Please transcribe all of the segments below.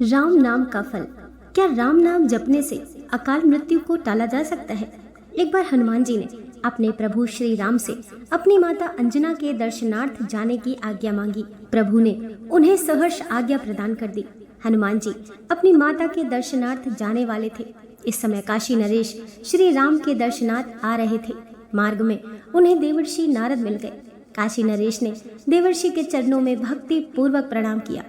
राम नाम का फल। क्या राम नाम जपने से अकाल मृत्यु को टाला जा सकता है? एक बार हनुमान जी ने अपने प्रभु श्री राम से अपनी माता अंजना के दर्शनार्थ जाने की आज्ञा मांगी। प्रभु ने उन्हें सहर्ष आज्ञा प्रदान कर दी। हनुमान जी अपनी माता के दर्शनार्थ जाने वाले थे। इस समय काशी नरेश श्री राम के दर्शनार्थ आ रहे थे। मार्ग में उन्हें देवर्षि नारद मिल गए। काशी नरेश ने देवर्षि के चरणों में भक्ति पूर्वक प्रणाम किया।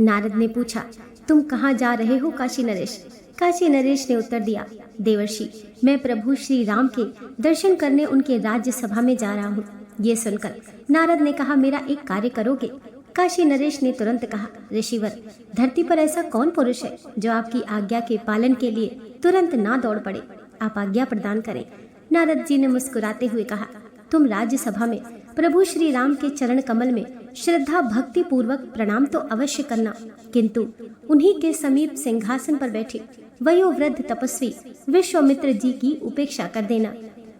नारद ने पूछा, तुम कहाँ जा रहे हो काशी नरेश? काशी नरेश ने उत्तर दिया, देवर्षि, मैं प्रभु श्री राम के दर्शन करने उनके राज्य सभा में जा रहा हूँ। ये सुनकर नारद ने कहा, मेरा एक कार्य करोगे? काशी नरेश ने तुरंत कहा, ऋषिवर, धरती पर ऐसा कौन पुरुष है जो आपकी आज्ञा के पालन के लिए तुरंत ना दौड़ पड़े? आप आज्ञा प्रदान करें। नारद जी ने मुस्कुराते हुए कहा, तुम राज्य सभा में प्रभु श्री राम के चरण कमल में श्रद्धा भक्ति पूर्वक प्रणाम तो अवश्य करना, किंतु उन्हीं के समीप सिंहासन पर बैठे वयोवृद्ध तपस्वी विश्वामित्र जी की उपेक्षा कर देना,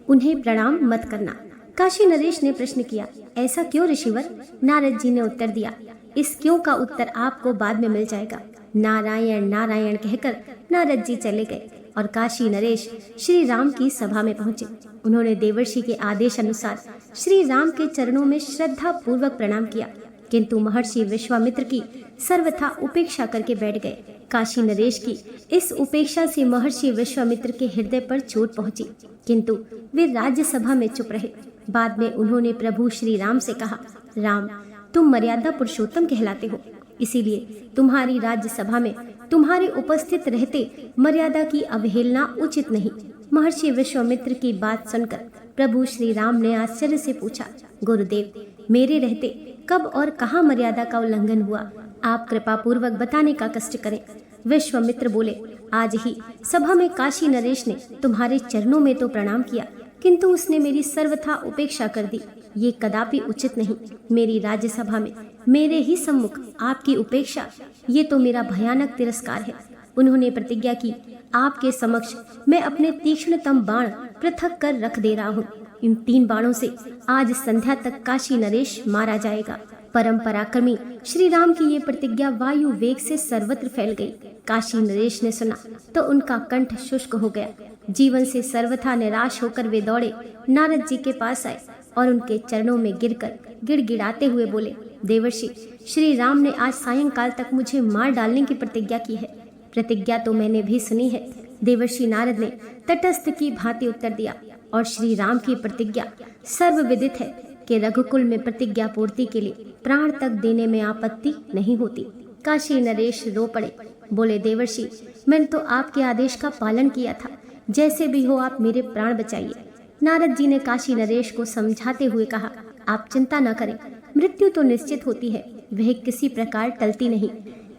उन्हें प्रणाम मत करना। काशी नरेश ने प्रश्न किया, ऐसा क्यों ऋषिवर? नारद जी ने उत्तर दिया, इस क्यों का उत्तर आपको बाद में मिल जाएगा। नारायण नारायण कहकर नारद जी चले गए और काशी नरेश श्री राम की सभा में पहुंचे। उन्होंने देवर्षि के आदेश अनुसार श्री राम के चरणों में श्रद्धा पूर्वक प्रणाम किया, किंतु महर्षि विश्वामित्र की सर्वथा उपेक्षा करके बैठ गए। काशी नरेश की इस उपेक्षा से महर्षि विश्वामित्र के हृदय पर चोट पहुंची, किंतु वे राज्यसभा में चुप रहे। बाद में उन्होंने प्रभु श्री राम से कहा, राम, तुम मर्यादा पुरुषोत्तम कहलाते हो, इसीलिए तुम्हारी राज्यसभा में तुम्हारे उपस्थित रहते मर्यादा की अवहेलना उचित नहीं। महर्षि विश्वामित्र की बात सुनकर प्रभु श्री राम ने आश्चर्य से पूछा, गुरुदेव, मेरे रहते कब और कहाँ मर्यादा का उल्लंघन हुआ? आप कृपा पूर्वक बताने का कष्ट करें। विश्वामित्र बोले, आज ही सभा में काशी नरेश ने तुम्हारे चरणों में तो प्रणाम किया, किंतु उसने मेरी सर्वथा उपेक्षा कर दी। ये कदापि उचित नहीं। मेरी राज्यसभा में मेरे ही सम्मुख आपकी उपेक्षा, ये तो मेरा भयानक तिरस्कार है। उन्होंने प्रतिज्ञा की, आपके समक्ष मैं अपने तीक्ष्णतम बाण पृथक कर रख दे रहा हूँ। इन 3 बाणों से आज संध्या तक काशी नरेश मारा जाएगा। परम पराक्रमी श्री राम की ये प्रतिज्ञा वायु वेग से सर्वत्र फैल गई। काशी नरेश ने सुना तो उनका कंठ शुष्क हो गया। जीवन से सर्वथा निराश होकर वे दौड़े नारद जी के पास आए और उनके चरणों में गिरकर गिड़गिड़ाते हुए बोले, देवर्षि, श्री राम ने आज सायंकाल तक मुझे मार डालने की प्रतिज्ञा की है। प्रतिज्ञा तो मैंने भी सुनी है। देवर्षि नारद ने तटस्थ की भांति उत्तर दिया, और श्री राम की प्रतिज्ञा सर्वविदित है कि रघुकुल में प्रतिज्ञा पूर्ति के लिए प्राण तक देने में आपत्ति नहीं होती। काशी नरेश रो पड़े, बोले, देवर्षि, मैंने तो आपके आदेश का पालन किया था, जैसे भी हो आप मेरे प्राण बचाइए। नारद जी ने काशी नरेश को समझाते हुए कहा, आप चिंता न करें, मृत्यु तो निश्चित होती है, वह किसी प्रकार टलती नहीं।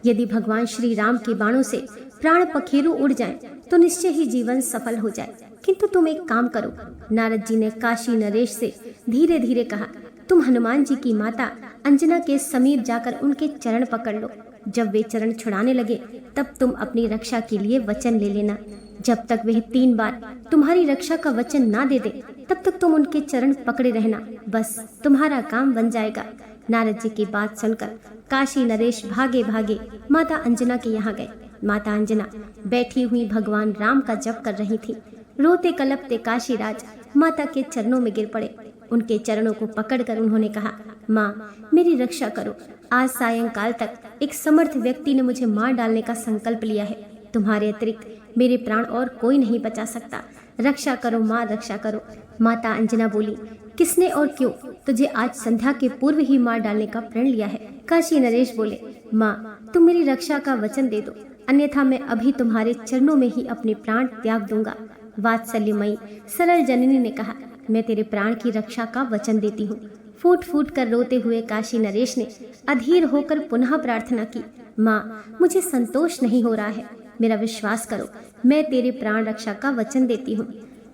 यदि भगवान श्री राम के बाणों से प्राण पखेरु उड़ जाएं, तो निश्चय ही जीवन सफल हो जाए। किंतु तुम एक काम करो। नारद जी ने काशी नरेश से धीरे धीरे कहा, तुम हनुमान जी की माता अंजना के समीप जाकर उनके चरण पकड़ लो। जब वे चरण छुड़ाने लगे, तब तुम अपनी रक्षा के लिए वचन ले लेना। जब तक वह 3 बार तुम्हारी रक्षा का वचन ना दे दे, तब तक तुम उनके चरण पकड़े रहना, बस तुम्हारा काम बन जाएगा। नारद जी की बात सुनकर काशी नरेश भागे भागे माता अंजना के यहाँ गए। माता अंजना बैठी हुई भगवान राम का जप कर रही थी। रोते कलपते काशीराज माता के चरणों में गिर पड़े। उनके चरणों को पकड़कर उन्होंने कहा, माँ, मेरी रक्षा करो। आज सायंकाल तक एक समर्थ व्यक्ति ने मुझे मार डालने का संकल्प लिया है। तुम्हारे अतिरिक्त मेरे प्राण और कोई नहीं बचा सकता। रक्षा करो माँ, रक्षा करो। माता अंजना बोली, किसने और क्यों तुझे आज संध्या के पूर्व ही मार डालने का प्रण लिया है? काशी नरेश बोले, माँ, तुम मेरी रक्षा का वचन दे दो, अन्यथा मैं अभी तुम्हारे चरणों में ही अपने प्राण त्याग दूंगा। वात्सल्यमयी सरल जननी ने कहा, मैं तेरे प्राण की रक्षा का वचन देती हूँ। फूट फूट कर रोते हुए काशी नरेश ने अधीर होकर पुनः प्रार्थना की, माँ, मुझे संतोष नहीं हो रहा है, मेरा विश्वास करो, मैं तेरे प्राण रक्षा का वचन देती हूँ।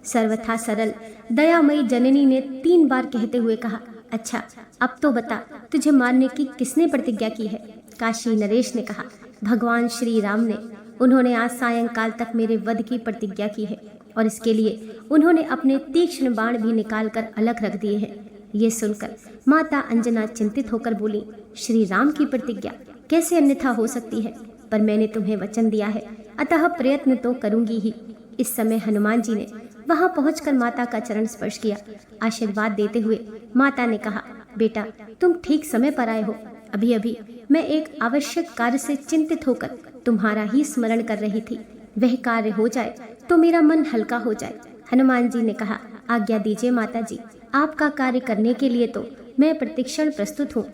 सर्वथा सरल दयामयी जननी ने 3 बार कहते हुए कहा, अच्छा, अब तो बता, तुझे मारने की किसने प्रतिज्ञा की है? काशी नरेश ने कहा, भगवान श्री राम ने। उन्होंने आज सायंकाल तक मेरे वध की प्रतिज्ञा की है, और इसके लिए उन्होंने अपने तीक्ष्ण बाण भी निकालकर अलग रख दिए हैं। ये सुनकर माता अंजना चिंतित होकर बोली, श्री राम की प्रतिज्ञा कैसे अन्यथा हो सकती है? पर मैंने तुम्हें वचन दिया है, अतः प्रयत्न तो करूंगी ही। इस समय हनुमान जी ने वहां पहुंचकर माता का चरण स्पर्श किया। आशीर्वाद देते हुए माता ने कहा, बेटा तुम ठीक समय पर आए हो। अभी अभी मैं एक आवश्यक कार्य से चिंतित होकर तुम्हारा ही स्मरण कर रही थी। वह कार्य हो जाए तो मेरा मन हल्का हो जाए। हनुमान जी ने कहा, आज्ञा दीजिए माता जी, आपका कार्य करने के लिए तो मैं प्रतिक्षण प्रस्तुत हूँ।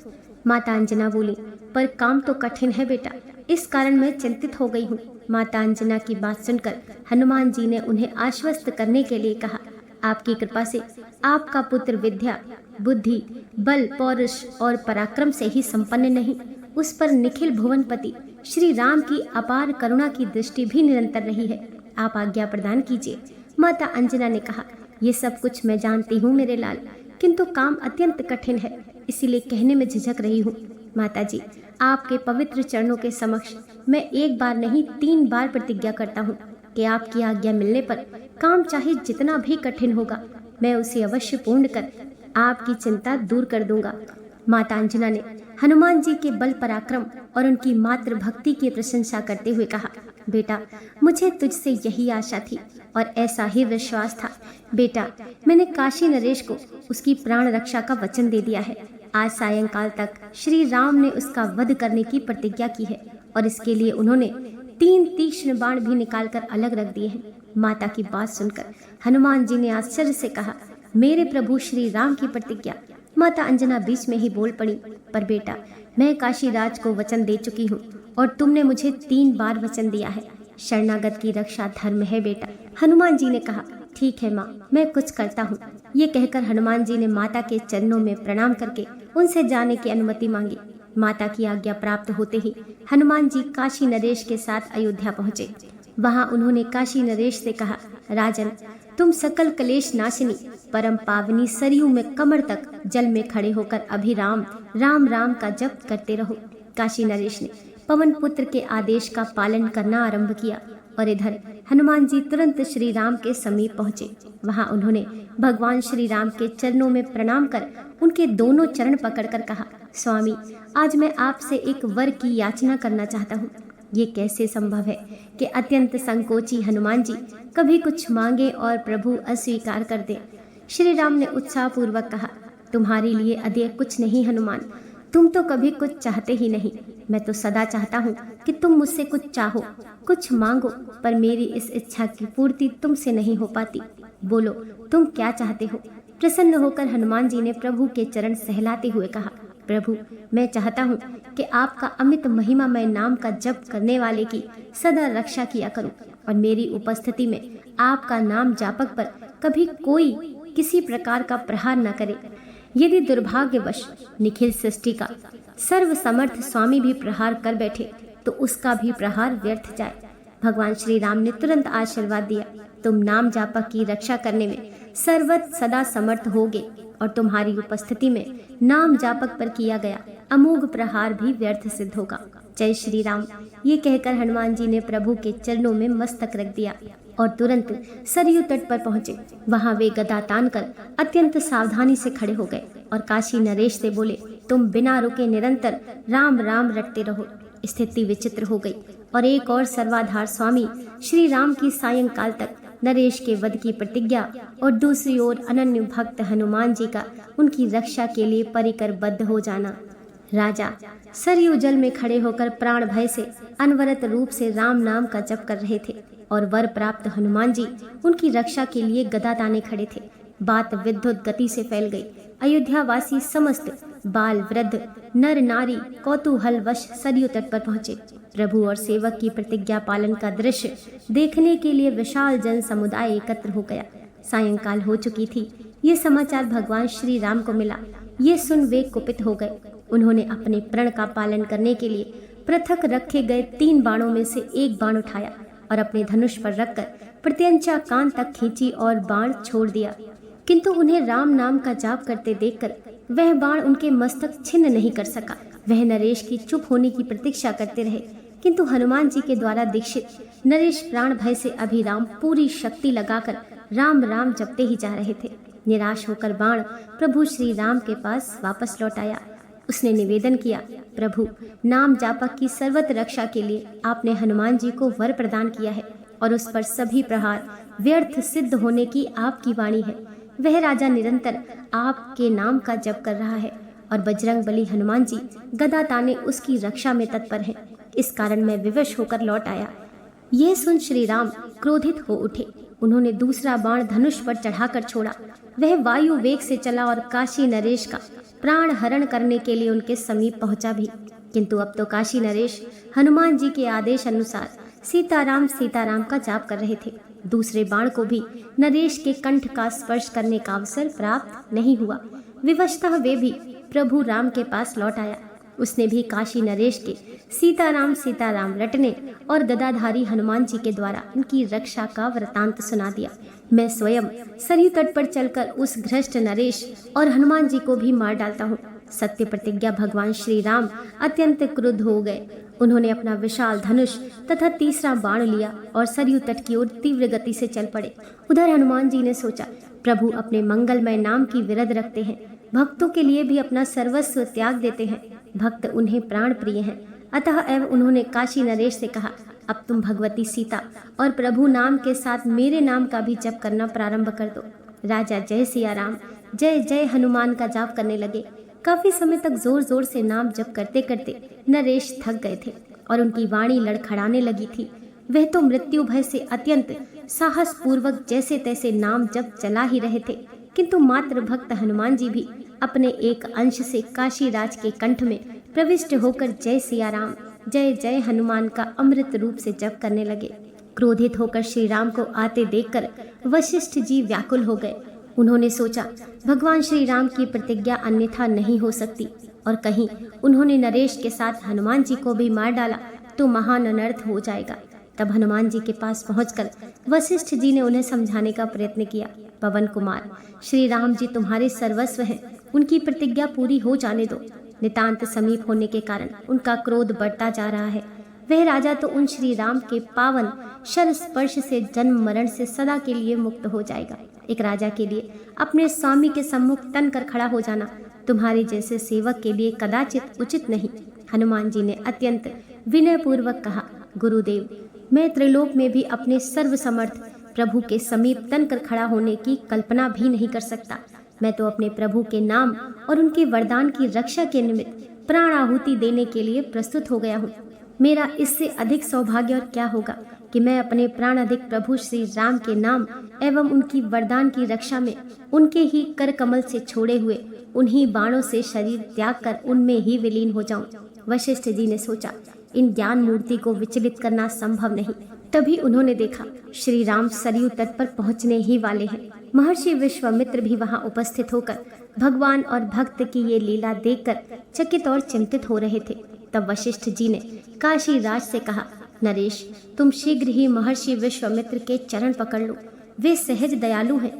माता अंजना बोली, पर काम तो कठिन है बेटा, इस कारण मैं चिंतित हो गई हूँ। माता अंजना की बात सुनकर हनुमान जी ने उन्हें आश्वस्त करने के लिए कहा, आपकी कृपा से आपका पुत्र विद्या, बुद्धि, बल, पौरुष और पराक्रम से ही संपन्न नहीं, उस पर निखिल भुवनपति श्री राम की अपार करुणा की दृष्टि भी निरंतर रही है। आप आज्ञा प्रदान कीजिए। माता अंजना ने कहा, ये सब कुछ मैं जानती हूँ मेरे लाल, किंतु काम अत्यंत कठिन है, इसीलिए कहने में झिझक रही हूँ। माता जी, आपके पवित्र चरणों के समक्ष मैं एक बार नहीं 3 बार प्रतिज्ञा करता हूँ कि आपकी आज्ञा मिलने पर काम चाहे जितना भी कठिन होगा, मैं उसे अवश्य पूर्ण कर आपकी चिंता दूर कर दूंगा। माता अंजना ने हनुमान जी के बल पराक्रम और उनकी मातृ भक्ति की प्रशंसा करते हुए कहा, बेटा मुझे तुझसे यही आशा थी और ऐसा ही विश्वास था। बेटा मैंने काशी नरेश को उसकी प्राण रक्षा का वचन दे दिया है। आज सायंकाल तक श्री राम ने उसका वध करने की प्रतिज्ञा की है और इसके लिए उन्होंने 3 तीक्ष्ण बाण भी निकालकर अलग रख दिए हैं। माता की बात सुनकर हनुमान जी ने आश्चर्य से कहा, मेरे प्रभु श्री राम की प्रतिज्ञा। माता अंजना बीच में ही बोल पड़ी, पर बेटा मैं काशी राज को वचन दे चुकी हूँ और तुमने मुझे 3 बार वचन दिया है। शरणागत की रक्षा धर्म है बेटा। हनुमान जी ने कहा, ठीक है माँ, मैं कुछ करता हूँ। ये कहकर हनुमान जी ने माता के चरणों में प्रणाम करके उनसे जाने की अनुमति मांगी। माता की आज्ञा प्राप्त होते ही हनुमान जी काशी नरेश के साथ अयोध्या पहुँचे। वहाँ उन्होंने काशी नरेश से कहा, राजन तुम सकल कलेश नाशिनी परम पावनी सरयू में कमर तक जल में खड़े होकर अभी राम राम राम का जप करते रहो। काशी नरेश ने पवन पुत्र के आदेश का पालन करना आरंभ किया और इधर हनुमान जी तुरंत श्री राम के समीप पहुंचे। वहां उन्होंने भगवान श्री राम के चरणों में प्रणाम कर उनके दोनों चरण पकड़कर कहा, स्वामी आज मैं आपसे एक वर की याचना करना चाहता हूँ। ये कैसे संभव है कि अत्यंत संकोची हनुमान जी कभी कुछ मांगे और प्रभु अस्वीकार कर दे। श्री राम ने उत्साह पूर्वक कहा, तुम्हारे लिए अधिक कुछ नहीं हनुमान, तुम तो कभी कुछ चाहते ही नहीं। मैं तो सदा चाहता हूँ कि तुम मुझसे कुछ चाहो, कुछ मांगो, पर मेरी इस इच्छा की पूर्ति तुमसे नहीं हो पाती। बोलो तुम क्या चाहते हो। प्रसन्न होकर हनुमान जी ने प्रभु के चरण सहलाते हुए कहा, प्रभु मैं चाहता हूँ कि आपका अमित महिमामय नाम का जप करने वाले की सदा रक्षा किया करूँ और मेरी उपस्थिति में आपका नाम जापक पर कभी कोई किसी प्रकार का प्रहार न करे। यदि दुर्भाग्यवश निखिल सृष्टि का सर्व समर्थ स्वामी भी प्रहार कर बैठे तो उसका भी प्रहार व्यर्थ जाए। भगवान श्री राम ने तुरंत आशीर्वाद दिया, तुम नाम जापक की रक्षा करने में सर्वत सदा समर्थ होगे और तुम्हारी उपस्थिति में नाम जापक पर किया गया अमोघ प्रहार भी व्यर्थ सिद्ध होगा। जय श्री राम। ये कहकर हनुमान जी ने प्रभु के चरणों में मस्तक रख दिया और तुरंत सरयू तट पर पहुंचे। वहां वे गदा तान कर अत्यंत सावधानी से खड़े हो गए और काशी नरेश से बोले, तुम बिना रुके निरंतर राम राम रटते रहो। स्थिति विचित्र हो गई और एक और सर्वाधार स्वामी श्री राम की सायंकाल तक नरेश के वध की प्रतिज्ञा और दूसरी ओर अनन्य भक्त हनुमान जी का उनकी रक्षा के लिए परिकर बद्ध हो जाना। राजा सरयू जल में खड़े होकर प्राण भय से अनवरत रूप से राम नाम का जप कर रहे थे और वर प्राप्त हनुमान जी उनकी रक्षा के लिए गदा ताने खड़े थे। बात विद्युत गति से फैल गई। अयोध्या वासी समस्त बाल वृद्ध नर नारी कौतूहलवश सरयू तट पर पहुंचे। प्रभु और सेवक की प्रतिज्ञा पालन का दृश्य देखने के लिए विशाल जन समुदाय एकत्र हो गया। सायंकाल हो चुकी थी। ये समाचार भगवान श्री राम को मिला। ये सुन वे कुपित हो गए। उन्होंने अपने प्रण का पालन करने के लिए पृथक रखे गए 3 बाणों में से एक बाण उठाया और अपने धनुष पर रखकर प्रत्यंचा कान तक खींची और बाण छोड़ दिया, किंतु उन्हें राम नाम का जाप करते देखकर वह बाण उनके मस्तक छिन्न नहीं कर सका। वह नरेश की चुप होने की प्रतीक्षा करते रहे, किंतु हनुमान जी के द्वारा दीक्षित नरेश प्राण भय से अभिराम पूरी शक्ति लगाकर राम राम जपते ही जा रहे थे। निराश होकर बाण प्रभु श्री राम के पास वापस लौट आया। उसने निवेदन किया, प्रभु, नाम जापक की सर्वत्र रक्षा के लिए आपने हनुमान जी को वर प्रदान किया है और उस पर सभी प्रहार व्यर्थ सिद्ध होने की आपकी वाणी है। वह राजा निरंतर आपके नाम का जप कर रहा है और बजरंग बली हनुमान जी गदा ताने उसकी रक्षा में तत्पर हैं। इस कारण मैं विवश होकर लौट आया। यह सुन श्री राम क्रोधित हो उठे। उन्होंने दूसरा बाण धनुष पर चढ़ाकर छोड़ा। वह वायु वेग से चला और काशी नरेश का प्राण हरण करने के लिए उनके समीप पहुंचा भी। किंतु अब तो काशी नरेश हनुमान जी के आदेश अनुसार सीताराम सीताराम का जाप कर रहे थे। दूसरे बाण को भी नरेश के कंठ का स्पर्श करने का अवसर प्राप्त नहीं हुआ। विवशतः वे भी प्रभु राम के पास लौट आया। उसने भी काशी नरेश के सीताराम सीताराम रटने और गदाधारी हनुमान जी के द्वारा उनकी रक्षा का वृतांत सुना दिया। मैं स्वयं सरयू तट पर चलकर उस भ्रष्ट नरेश और हनुमान जी को भी मार डालता हूँ। सत्य प्रतिज्ञा भगवान श्री राम अत्यंत क्रुद्ध हो गए। उन्होंने अपना विशाल धनुष तथा तीसरा बाण लिया और सरयू तट की ओर तीव्र गति से चल पड़े। उधर हनुमान जी ने सोचा, प्रभु अपने मंगलमय नाम की विरध रखते हैं, भक्तों के लिए भी अपना सर्वस्व त्याग देते हैं। भक्त उन्हें प्राण प्रिय हैं। अतः एवं उन्होंने काशी नरेश से कहा, अब तुम भगवती सीता और प्रभु नाम के साथ मेरे नाम का भी जप करना प्रारंभ कर दो। राजा जय सिया राम, जय जय हनुमान का जाप करने लगे। काफी समय तक जोर जोर से नाम जप करते करते नरेश थक गए थे और उनकी वाणी लड़खड़ाने लगी थी। वह तो मृत्यु भय से अत्यंत साहस पूर्वक जैसे तैसे नाम जप चला ही रहे थे, किंतु मात्र भक्त हनुमान जी भी अपने एक अंश से काशी राज के कंठ में प्रविष्ट होकर जय सिया राम, जय जय हनुमान का अमृत रूप से जप करने लगे। क्रोधित होकर श्री राम को आते देखकर वशिष्ठ जी व्याकुल हो गए। उन्होंने सोचा, भगवान श्री राम की प्रतिज्ञा अन्यथा नहीं हो सकती और कहीं उन्होंने नरेश के साथ हनुमान जी को भी मार डाला तो महान अनर्थ हो जाएगा। तब हनुमान जी के पास पहुंचकर वशिष्ठ जी ने उन्हें समझाने का प्रयत्न किया। पवन कुमार, श्री राम जी तुम्हारे सर्वस्व हैं, उनकी प्रतिज्ञा पूरी हो जाने दो। नितांत समीप होने के कारण उनका क्रोध बढ़ता जा रहा है। वह राजा तो उन श्री राम के पावन शर स्पर्श से जन्म मरण से सदा के लिए मुक्त हो जाएगा। एक राजा के लिए अपने स्वामी के सम्मुख तन कर खड़ा हो जाना तुम्हारे जैसे सेवक के लिए कदाचित उचित नहीं। हनुमान जी ने अत्यंत विनय पूर्वक कहा, गुरुदेव, मैं त्रिलोक में भी अपने सर्वसमर्थ प्रभु के समीप तन कर खड़ा होने की कल्पना भी नहीं कर सकता। मैं तो अपने प्रभु के नाम और उनके वरदान की रक्षा के निमित्त प्राण आहुति देने के लिए प्रस्तुत हो गया हूँ। मेरा इससे अधिक सौभाग्य और क्या होगा कि मैं अपने प्राण अधिक प्रभु श्री राम के नाम एवं उनकी वरदान की रक्षा में उनके ही कर कमल से छोड़े हुए उन्हीं बाणों से शरीर त्याग कर उनमें ही विलीन हो जाऊं। वशिष्ठ जी ने सोचा, इन ज्ञान मूर्ति को विचलित करना संभव नहीं। तभी उन्होंने देखा श्री राम सरयू तट पर पहुंचने ही वाले हैं। महर्षि विश्वामित्र भी वहां उपस्थित होकर भगवान और भक्त की ये लीला देखकर चकित और चिंतित हो रहे थे। तब वशिष्ठ जी ने काशी राज से कहा, नरेश, तुम शीघ्र ही महर्षि विश्वामित्र के चरण पकड़ लो, वे सहज दयालु हैं।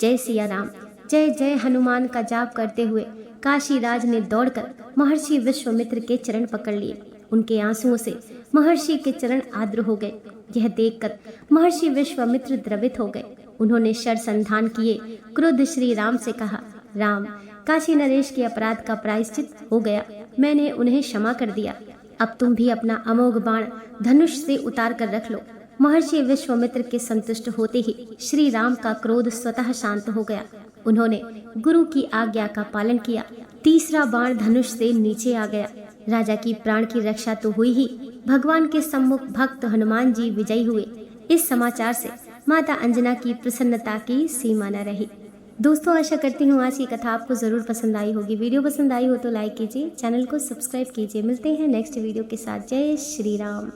जय सिया राम, जय जय हनुमान का जाप करते हुए काशी राज ने दौड़कर महर्षि विश्वामित्र के चरण पकड़ लिए। उनके आंसुओं से महर्षि के चरण आर्द्र हो गए। यह देखकर महर्षि विश्वामित्र द्रवित हो गए। उन्होंने शर संधान किए क्रुद्ध श्री राम से कहा, राम, काशी नरेश के अपराध का प्रायश्चित हो गया, मैंने उन्हें क्षमा कर दिया। अब तुम भी अपना अमोघ बाण धनुष से उतार कर रख लो। महर्षि विश्वामित्र के संतुष्ट होते ही श्री राम का क्रोध स्वतः शांत हो गया। उन्होंने गुरु की आज्ञा का पालन किया। तीसरा बाण धनुष से नीचे आ गया। राजा की प्राण की रक्षा तो हुई ही, भगवान के सम्मुख भक्त हनुमान जी विजयी हुए। इस समाचार से माता अंजना की प्रसन्नता की सीमा न रही। दोस्तों, आशा करती हूँ आज की कथा आपको जरूर पसंद आई होगी। वीडियो पसंद आई हो तो लाइक कीजिए, चैनल को सब्सक्राइब कीजिए। मिलते हैं नेक्स्ट वीडियो के साथ। जय श्री राम।